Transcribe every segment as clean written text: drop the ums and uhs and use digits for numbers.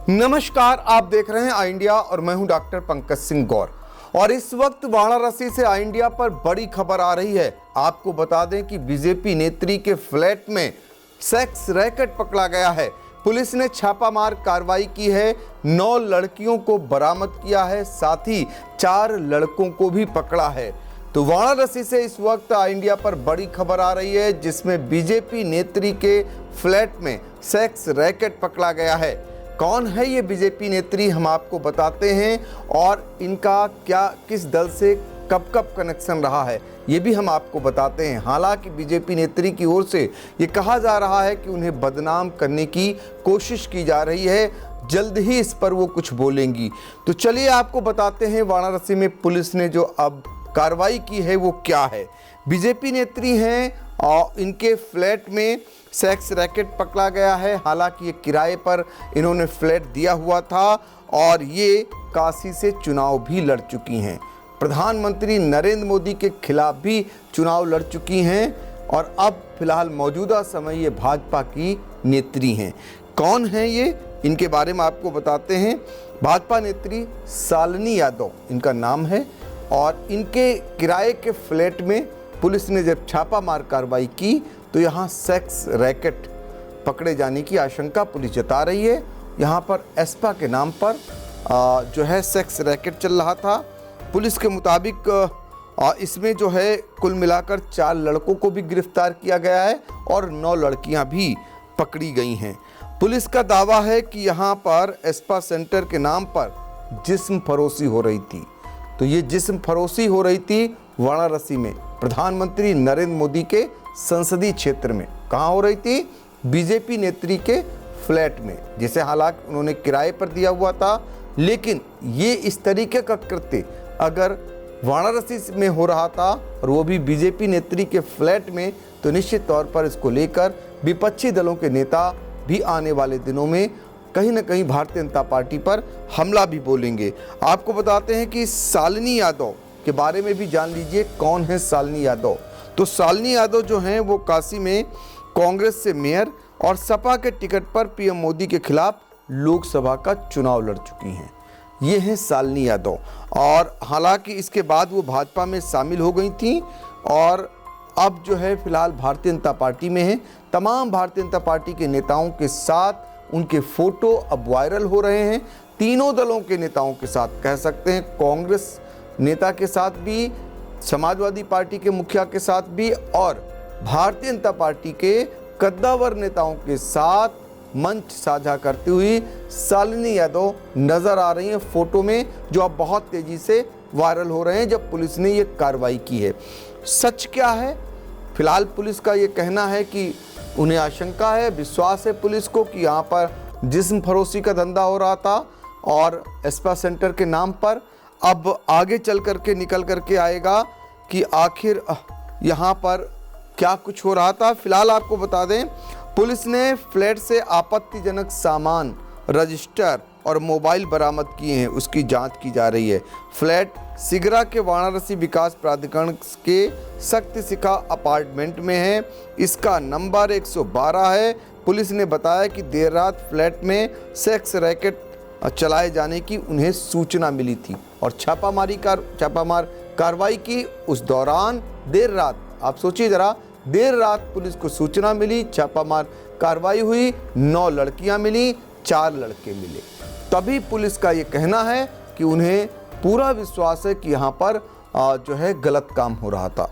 नमस्कार, आप देख रहे हैं आई इंडिया और मैं हूं डॉक्टर पंकज सिंह गौर। और इस वक्त वाराणसी से आई इंडिया पर बड़ी खबर आ रही है। आपको बता दें कि बीजेपी नेत्री के फ्लैट में सेक्स रैकेट पकड़ा गया है। पुलिस ने छापामार कार्रवाई की है, 9 लड़कियों को बरामद किया है, साथ ही 4 लड़कों को भी पकड़ा है। तो वाराणसी से इस वक्त आई इंडिया पर बड़ी खबर आ रही है, जिसमें बीजेपी नेत्री के फ्लैट में सेक्स रैकेट पकड़ा गया है। कौन है ये बीजेपी नेत्री, हम आपको बताते हैं, और इनका क्या किस दल से कब कब कनेक्शन रहा है ये भी हम आपको बताते हैं। हालांकि बीजेपी नेत्री की ओर से ये कहा जा रहा है कि उन्हें बदनाम करने की कोशिश की जा रही है, जल्द ही इस पर वो कुछ बोलेंगी। तो चलिए आपको बताते हैं वाराणसी में पुलिस ने जो अब कार्रवाई की है वो क्या है। बीजेपी नेत्री हैं और इनके फ्लैट में सेक्स रैकेट पकड़ा गया है। हालांकि ये किराए पर इन्होंने फ्लैट दिया हुआ था और ये काशी से चुनाव भी लड़ चुकी हैं। प्रधानमंत्री नरेंद्र मोदी के खिलाफ भी चुनाव लड़ चुकी हैं और अब फिलहाल मौजूदा समय ये भाजपा की नेत्री हैं। कौन है ये, इनके बारे में आपको बताते हैं। भाजपा नेत्री शालिनी यादव इनका नाम है और इनके किराए के फ्लैट में पुलिस ने जब छापामार कार्रवाई की तो यहाँ सेक्स रैकेट पकड़े जाने की आशंका पुलिस जता रही है। यहाँ पर एस्पा के नाम पर जो है सेक्स रैकेट चल रहा था। पुलिस के मुताबिक इसमें जो है कुल मिलाकर 4 लड़कों को भी गिरफ्तार किया गया है और 9 लड़कियां भी पकड़ी गई हैं। पुलिस का दावा है कि यहाँ पर एस्पा सेंटर के नाम पर जिस्म फरोशी हो रही थी। तो ये जिस्म फरोशी हो रही थी वाराणसी में, प्रधानमंत्री नरेंद्र मोदी के संसदीय क्षेत्र में। कहाँ हो रही थी? बीजेपी नेत्री के फ्लैट में, जिसे हालांकि उन्होंने किराए पर दिया हुआ था। लेकिन ये इस तरीके का कृत्य अगर वाराणसी में हो रहा था और वो भी बीजेपी नेत्री के फ्लैट में, तो निश्चित तौर पर इसको लेकर विपक्षी दलों के नेता भी आने वाले दिनों में कहीं ना कहीं भारतीय जनता पार्टी पर हमला भी बोलेंगे। आपको बताते हैं कि शालिनी यादव के बारे में भी जान लीजिए। कौन है शालिनी यादव? तो शालिनी यादव जो हैं वो काशी में कांग्रेस से मेयर और सपा के टिकट पर पीएम मोदी के खिलाफ लोकसभा का चुनाव लड़ चुकी हैं। ये हैं शालिनी यादव। और हालांकि इसके बाद वो भाजपा में शामिल हो गई थी और अब जो है फिलहाल भारतीय जनता पार्टी में है। तमाम भारतीय जनता पार्टी के नेताओं के साथ उनके फोटो अब वायरल हो रहे हैं। तीनों दलों के नेताओं के साथ, कह सकते हैं कांग्रेस नेता के साथ भी, समाजवादी पार्टी के मुखिया के साथ भी और भारतीय जनता पार्टी के कद्दावर नेताओं के साथ मंच साझा करती हुई शालिनी यादव नजर आ रही हैं फोटो में, जो अब बहुत तेजी से वायरल हो रहे हैं जब पुलिस ने ये कार्रवाई की है। सच क्या है? फिलहाल पुलिस का ये कहना है कि उन्हें आशंका है, विश्वास है पुलिस को कि यहाँ पर जिस्म फरोशी का धंधा हो रहा था और एस्पा सेंटर के नाम पर। अब आगे चल करके निकल करके आएगा कि आखिर यहाँ पर क्या कुछ हो रहा था। फिलहाल आपको बता दें, पुलिस ने फ्लैट से आपत्तिजनक सामान, रजिस्टर और मोबाइल बरामद किए हैं, उसकी जांच की जा रही है। फ्लैट सिगरा के वाराणसी विकास प्राधिकरण के शक्ति शिखा अपार्टमेंट में है। इसका नंबर 112 है। पुलिस ने बताया कि देर रात फ्लैट में सेक्स रैकेट चलाए जाने की उन्हें सूचना मिली थी और छापामार कार्रवाई की। उस दौरान देर रात, आप सोचिए जरा, देर रात पुलिस को सूचना मिली, छापामार कार्रवाई हुई, 9 लड़कियां मिली, 4 लड़के मिले। तभी पुलिस का ये कहना है कि उन्हें पूरा विश्वास है कि यहाँ पर जो है गलत काम हो रहा था।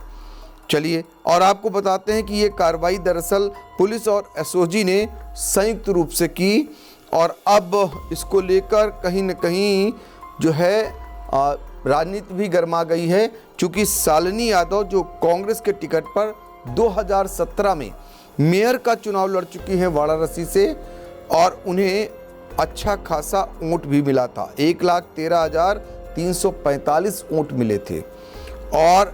चलिए और आपको बताते हैं कि ये कार्रवाई दरअसल पुलिस और एसओजी ने संयुक्त रूप से की और अब इसको लेकर कहीं न कहीं जो है राजनीति भी गर्मा गई है। चूँकि शालिनी यादव जो कांग्रेस के टिकट पर 2017 में मेयर का चुनाव लड़ चुकी हैं वाराणसी से और उन्हें अच्छा खासा वोट भी मिला था, 1,13,345 वोट मिले थे और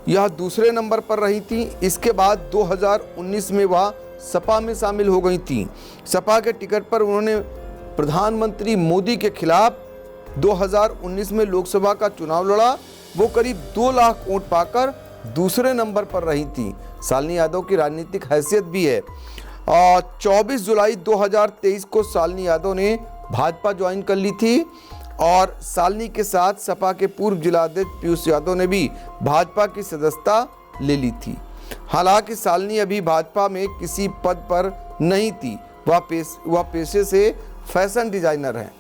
यह दूसरे नंबर पर रही थी। इसके बाद 2019 में वह सपा में शामिल हो गई थी। सपा के टिकट पर उन्होंने प्रधानमंत्री मोदी के खिलाफ 2019 में लोकसभा का चुनाव लड़ा। वो करीब 2 लाख वोट पाकर दूसरे नंबर पर रही थी। शालिनी यादव की राजनीतिक हैसियत भी है। 24 जुलाई 2023 को शालिनी यादव ने भाजपा ज्वाइन कर ली थी और शालिनी के साथ सपा के पूर्व जिलाध्यक्ष पीयूष यादव ने भी भाजपा की सदस्यता ले ली थी। हालांकि शालिनी अभी भाजपा में किसी पद पर नहीं थी, वह पेशे से फैशन डिजाइनर हैं।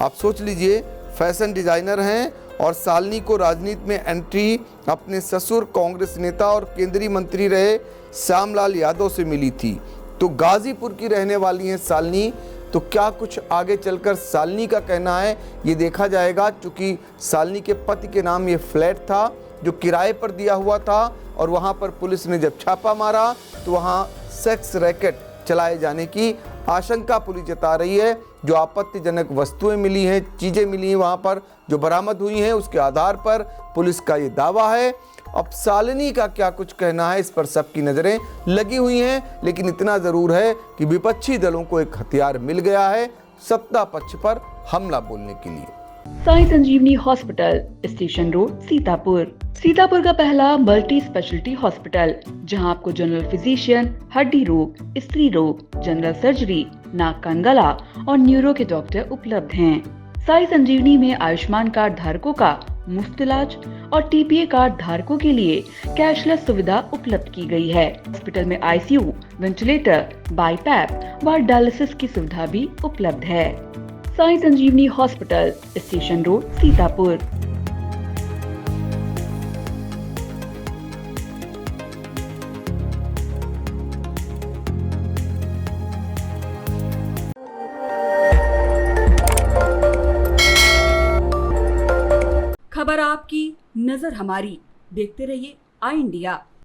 आप सोच लीजिए, फैशन डिजाइनर हैं और शालिनी को राजनीति में एंट्री अपने ससुर कांग्रेस नेता और केंद्रीय मंत्री रहे श्यामलाल यादव से मिली थी। तो गाजीपुर की रहने वाली हैं शालिनी। तो क्या कुछ आगे चलकर शालिनी का कहना है ये देखा जाएगा, क्योंकि शालिनी के पति के नाम ये फ्लैट था जो किराए पर दिया हुआ था और वहाँ पर पुलिस ने जब छापा मारा तो वहाँ सेक्स रैकेट चलाए जाने की आशंका पुलिस जता रही है। जो आपत्तिजनक वस्तुएं मिली हैं, चीज़ें मिली हैं वहाँ पर जो बरामद हुई हैं, उसके आधार पर पुलिस का ये दावा है। अब शालिनी का क्या कुछ कहना है, इस पर सबकी नज़रें लगी हुई हैं। लेकिन इतना ज़रूर है कि विपक्षी दलों को एक हथियार मिल गया है सत्ता पक्ष पर हमला बोलने के लिए। Sai Sanjeevani hospital, station road, Sitapur. Sitapur का पहला मल्टी स्पेशलिटी हॉस्पिटल, जहां आपको जनरल फिजिशियन, हड्डी रोग, स्त्री रोग, जनरल सर्जरी, नाक कान गला और न्यूरो के डॉक्टर उपलब्ध हैं। साई संजीवनी में आयुष्मान कार्ड धारकों का मुफ्त इलाज और टीपीए कार्ड धारकों के लिए कैशलेस सुविधा उपलब्ध की गई है। हॉस्पिटल में आईसीयू, वेंटिलेटर, बाईपैप व डायलिसिस की सुविधा भी उपलब्ध है। Sai Sanjeevani hospital, station road, Sitapur. खबर आपकी, नजर हमारी। देखते रहिए आई इंडिया।